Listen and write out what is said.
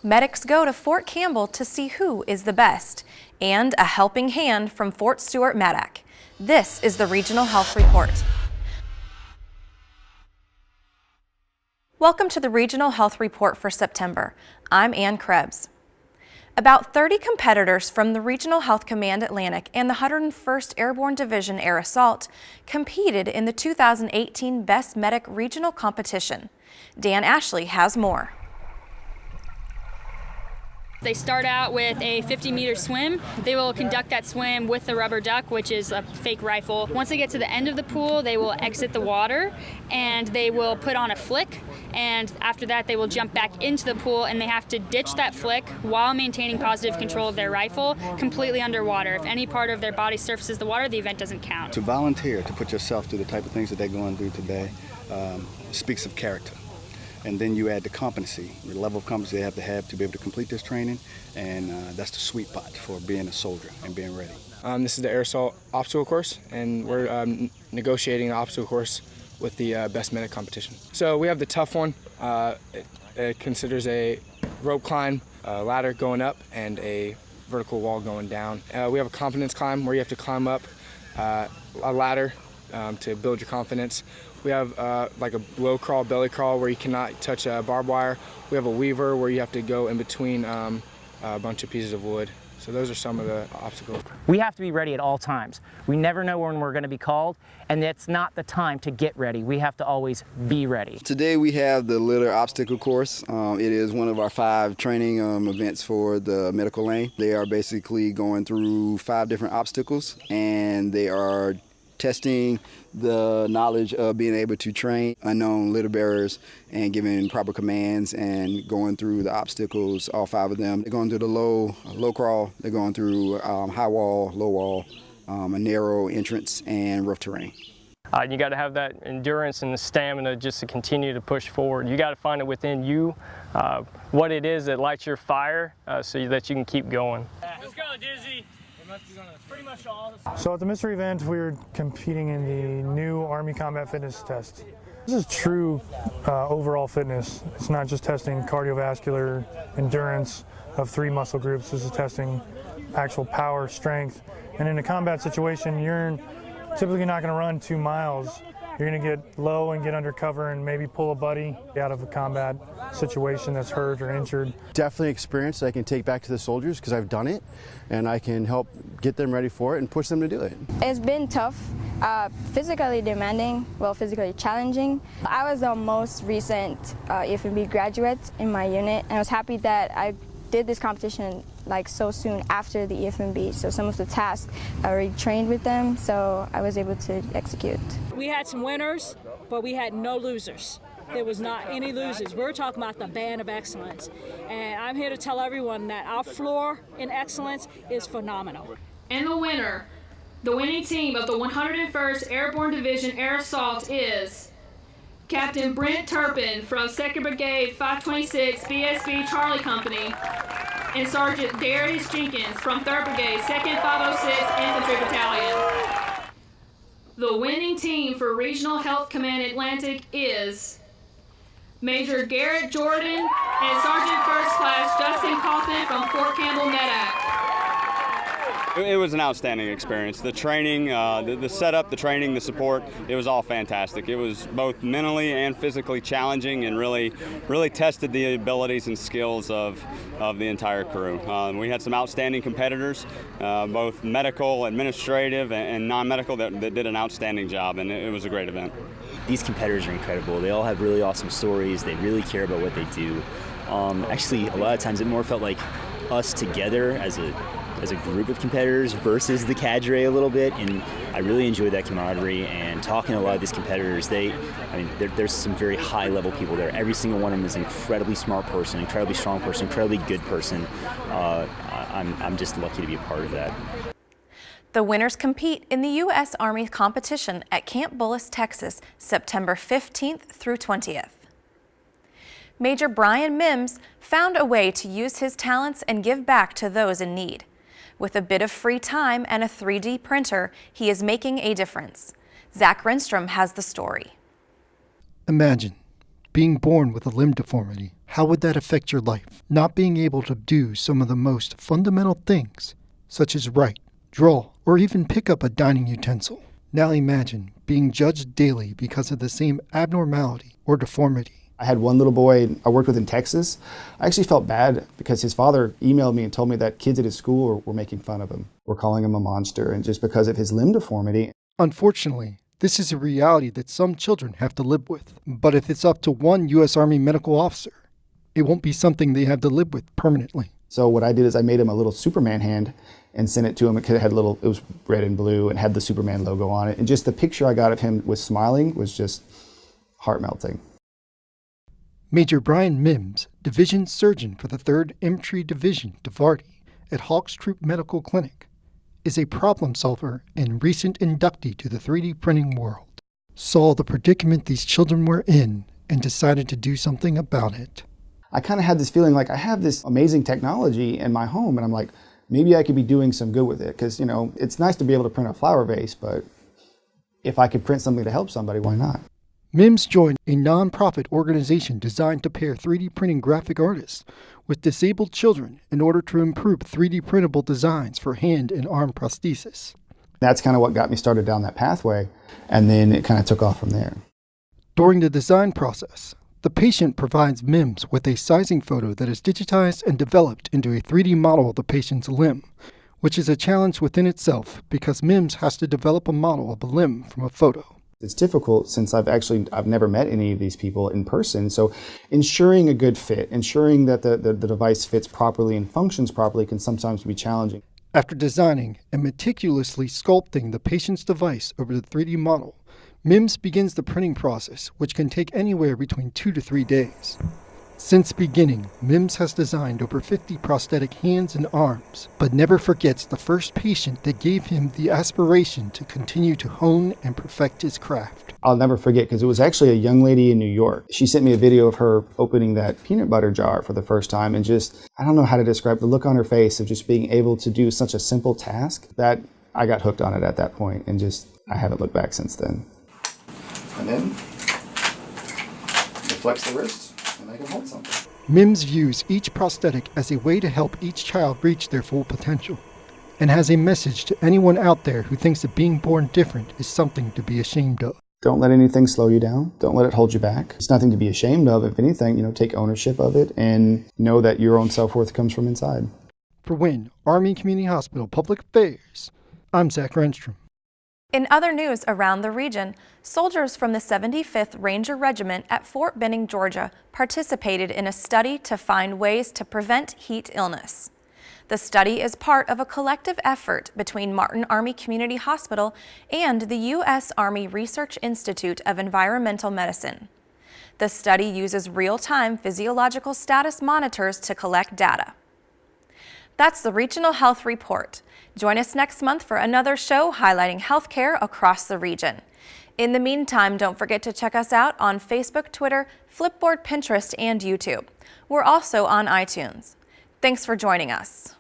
Medics go to Fort Campbell to see who is the best, and a helping hand from Fort Stewart MEDDAC. This is the Regional Health Report. Welcome to the Regional Health Report for September. I'm Ann Krebs. About 30 competitors from the Regional Health Command Atlantic and the 101st Airborne Division Air Assault competed in the 2018 Best Medic Regional Competition. Dan Ashley has more. They start out with a 50-meter swim. They will conduct that swim with the rubber duck, which is a fake rifle. Once they get to the end of the pool, they will exit the water and they will put on a flick. And after that, they will jump back into the pool and they have to ditch that flick while maintaining positive control of their rifle completely underwater. If any part of their body surfaces the water, the event doesn't count. To volunteer, to put yourself through the type of things that they're going through today speaks of character. And then you add the competency, the level of competency they have to be able to complete this training, and that's the sweet spot for being a soldier and being ready. This is the Air Assault Obstacle Course, and we're negotiating the obstacle course with the Best Medic competition. So we have the tough one. It considers a rope climb, a ladder going up, and a vertical wall going down. We have a confidence climb where you have to climb up a ladder to build your confidence. We have like a low crawl, belly crawl where you cannot touch barbed wire. We have a weaver where you have to go in between a bunch of pieces of wood. So those are some of the obstacles. We have to be ready at all times. We never know when we're going to be called, and it's not the time to get ready. We have to always be ready. Today we have the litter obstacle course. It is one of our 5 training events for the medical lane. They are basically going through 5 different obstacles, and they are testing the knowledge of being able to train unknown litter bearers and giving proper commands and going through the obstacles, all 5 of them. They're going through the low crawl, they're going through high wall, low wall, a narrow entrance, and rough terrain. You got to have that endurance and the stamina just to continue to push forward. You got to find it within you, what it is that lights your fire so that you can keep going. Let's go, Dizzy. So at the mystery event, we were competing in the new Army Combat Fitness Test. This is true overall fitness. It's not just testing cardiovascular endurance of 3 muscle groups. This is testing actual power, strength. And in a combat situation, you're typically not going to run 2 miles. You're going to get low and get under cover and maybe pull a buddy out of a combat situation that's hurt or injured. Definitely experience that I can take back to the soldiers because I've done it, and I can help get them ready for it and push them to do it. It's been tough, physically demanding, physically challenging. I was the most recent FMB graduate in my unit, and I was happy that I did this competition so soon after the EFMB, so some of the tasks I already trained with them, so I was able to execute. We had some winners, but we had no losers. There was not any losers. We're talking about the band of excellence, and I'm here to tell everyone that our floor in excellence is phenomenal. And the winning team of the 101st Airborne Division Air Assault is Captain Brent Turpin from 2nd Brigade 526 BSB Charlie Company, and Sergeant Darius Jenkins from 3rd Brigade 2nd 506 Infantry Battalion. The winning team for Regional Health Command Atlantic is Major Garrett Jordan and Sergeant First Class Justin Coffin from Fort Campbell MEDDAC. It was an outstanding experience. The training, the setup, the training, the support, it was all fantastic. It was both mentally and physically challenging and really tested the abilities and skills of the entire crew. We had some outstanding competitors, both medical, administrative, and non-medical that did an outstanding job, and it was a great event. These competitors are incredible. They all have really awesome stories. They really care about what they do. Actually, a lot of times it more felt like us together as a group of competitors versus the cadre a little bit, and I really enjoyed that camaraderie and talking to a lot of these competitors. There's some very high level people there. Every single one of them is an incredibly smart person, incredibly strong person, incredibly good person. I'm just lucky to be a part of that. The winners compete in the U.S. Army competition at Camp Bullis, Texas, September 15th through 20th. Major Brian Mims found a way to use his talents and give back to those in need. With a bit of free time and a 3D printer, he is making a difference. Zach Renstrom has the story. Imagine being born with a limb deformity, how would that affect your life? Not being able to do some of the most fundamental things, such as write, draw, or even pick up a dining utensil. Now imagine being judged daily because of the same abnormality or deformity. I had one little boy I worked with in Texas. I actually felt bad because his father emailed me and told me that kids at his school were making fun of him. We're calling him a monster, and just because of his limb deformity. Unfortunately, this is a reality that some children have to live with. But if it's up to one U.S. Army medical officer, it won't be something they have to live with permanently. So what I did is I made him a little Superman hand and sent it to him. It was red and blue and had the Superman logo on it. And just the picture I got of him with smiling was just heart-melting. Major Brian Mims, Division Surgeon for the 3rd Infantry Division, Davarti, at Hawks Troop Medical Clinic, is a problem solver and recent inductee to the 3D printing world. Saw the predicament these children were in and decided to do something about it. I kind of had this feeling like I have this amazing technology in my home, and I'm like, maybe I could be doing some good with it. Because, it's nice to be able to print a flower vase, but if I could print something to help somebody, why not? Mims joined a non-profit organization designed to pair 3D printing graphic artists with disabled children in order to improve 3D printable designs for hand and arm prosthesis. That's kind of what got me started down that pathway, and then it kind of took off from there. During the design process, the patient provides Mims with a sizing photo that is digitized and developed into a 3D model of the patient's limb, which is a challenge within itself because Mims has to develop a model of a limb from a photo. It's difficult since I've never met any of these people in person. So ensuring a good fit, ensuring that the device fits properly and functions properly can sometimes be challenging. After designing and meticulously sculpting the patient's device over the 3D model, Mims begins the printing process, which can take anywhere between 2 to 3 days. Since beginning, Mims has designed over 50 prosthetic hands and arms, but never forgets the first patient that gave him the aspiration to continue to hone and perfect his craft. I'll never forget because it was actually a young lady in New York. She sent me a video of her opening that peanut butter jar for the first time, and I don't know how to describe the look on her face of just being able to do such a simple task that I got hooked on it at that point, and I haven't looked back since then. And then you flex the wrist. And I can hold something. Mims views each prosthetic as a way to help each child reach their full potential, and has a message to anyone out there who thinks that being born different is something to be ashamed of. Don't let anything slow you down. Don't let it hold you back. It's nothing to be ashamed of. If anything, take ownership of it and know that your own self-worth comes from inside. For Wynn Army Community Hospital Public Affairs, I'm Zach Renstrom. In other news around the region, soldiers from the 75th Ranger Regiment at Fort Benning, Georgia, participated in a study to find ways to prevent heat illness. The study is part of a collective effort between Martin Army Community Hospital and the U.S. Army Research Institute of Environmental Medicine. The study uses real-time physiological status monitors to collect data. That's the Regional Health Report. Join us next month for another show highlighting healthcare across the region. In the meantime, don't forget to check us out on Facebook, Twitter, Flipboard, Pinterest, and YouTube. We're also on iTunes. Thanks for joining us.